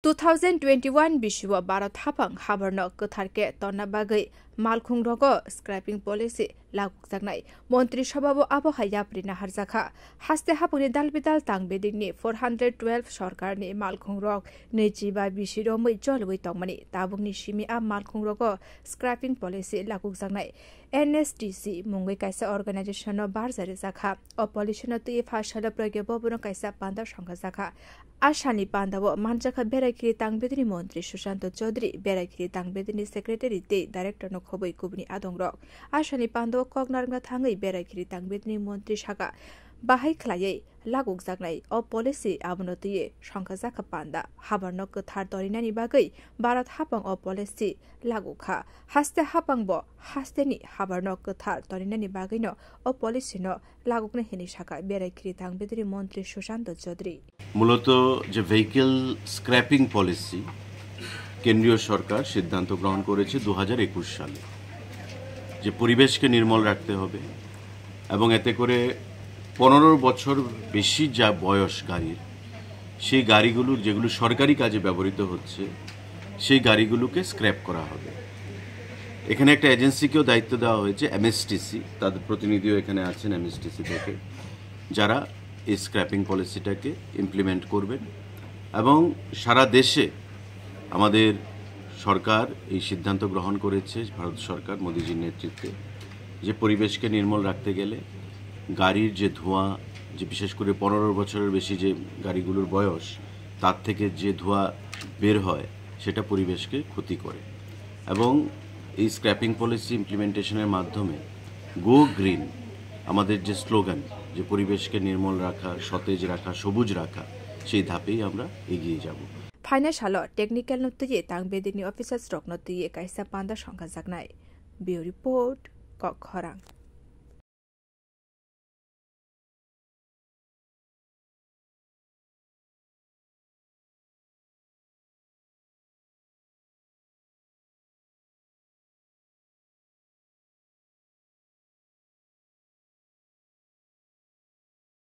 2021 बिशुआ भारत हाफां हाबरनो गोथारके तन्ना बागै मालखुं रगो scrapping policy लागू जागनाय मंत्री सभाबो आबहाया प्रिना हारजाखा हास्ते हापुनि दालबिदाल तांबेदिनि 412 सरकारनि मालखुं रग 25 बिसिरो मै जलवै तंमनि ताबुंनि सिमिआ मालखुं रगो स्क्रैपिंग पॉलिसी लागू जागनाय NSDC मुंगै काइसा अर्गानाइजेशन बारजारि जाखा अपॉलिशन तुइ फाशल प्रगेबो बुनो काइसा पांदा संघ जाखा आशानि पांदावो मानजाखा बेरायखिरि तांबेदिनि मंत्री सुशांत चौधरी बेरायखिरि तांबेदिनि सेक्रेटारि ते डाइरेक्टर नो खबै कुबनि आदंरक आशानि पांदाव कगनारंगा थाङै बेरायखिरि तांबेदिनि मंत्री सागा बाहाय खलायै लागू जागनाय अ पॉलिसी आबनतिये संघ जाखा पांदा हाबरनो गोथार दरिनानि बागै भारत हापां अ पॉलिसी लागू खा हास्ते हापांबो हास्तेनि हाबरनो गोथार दरिनानि बागैनो अ पॉलिसीनो लागूने हिनि सागा बेरायखिरि तांबेदिनि मंत्री सुशांत चौधरी মূলত যে ভেহিকল স্ক্র্যাপিং পলিসি কেন্দ্রীয় সরকার সিদ্ধান্ত গ্রহণ করেছে 2021 সালে যে পরিবেশকে নির্মল রাখতে হবে এবং এতে করে 15 বছর বেশি যা বয়স গাড়ির সেই গাড়িগুলো যেগুলো সরকারি কাজে ব্যবহৃত হচ্ছে সেই গাড়িগুলোকে স্ক্র্যাপ করা হবে। এখানে একটা এজেন্সিকেও দায়িত্ব দেওয়া হয়েছে MSTC, তাদের প্রতিনিধিও এখানে আছেন MSTC থেকে, যারা এই স্ক্র্যাপিং পলিসিটাকে ইমপ্লিমেন্ট করবেন এবং সারা দেশে আমাদের সরকার এই সিদ্ধান্ত গ্রহণ করেছে, ভারত সরকার মোদিজির নেতৃত্বে, যে পরিবেশকে নির্মল রাখতে গেলে গাড়ির যে ধোঁয়া, যে বিশেষ করে 15 বছরের বেশি যে গাড়িগুলোর বয়স, তার থেকে যে ধোঁয়া বের হয় সেটা পরিবেশকে ক্ষতি করে এবং এই স্ক্র্যাপিং পলিসি ইমপ্লিমেন্টেশনের মাধ্যমে গো গ্রিন আমাদের যে স্লোগান, যে পরিবেশকে নির্মল রাখা, সতেজ রাখা, সবুজ রাখা, সেই ধাপেই আমরা এগিয়ে যাব। ফাইনাল টেকনিক্যাল নতুয়ে তাংবেদিনি অফিসার্स रक नतुये काइसा पांदा संघा जागनाय बिउ रिपोर्ट कखरां।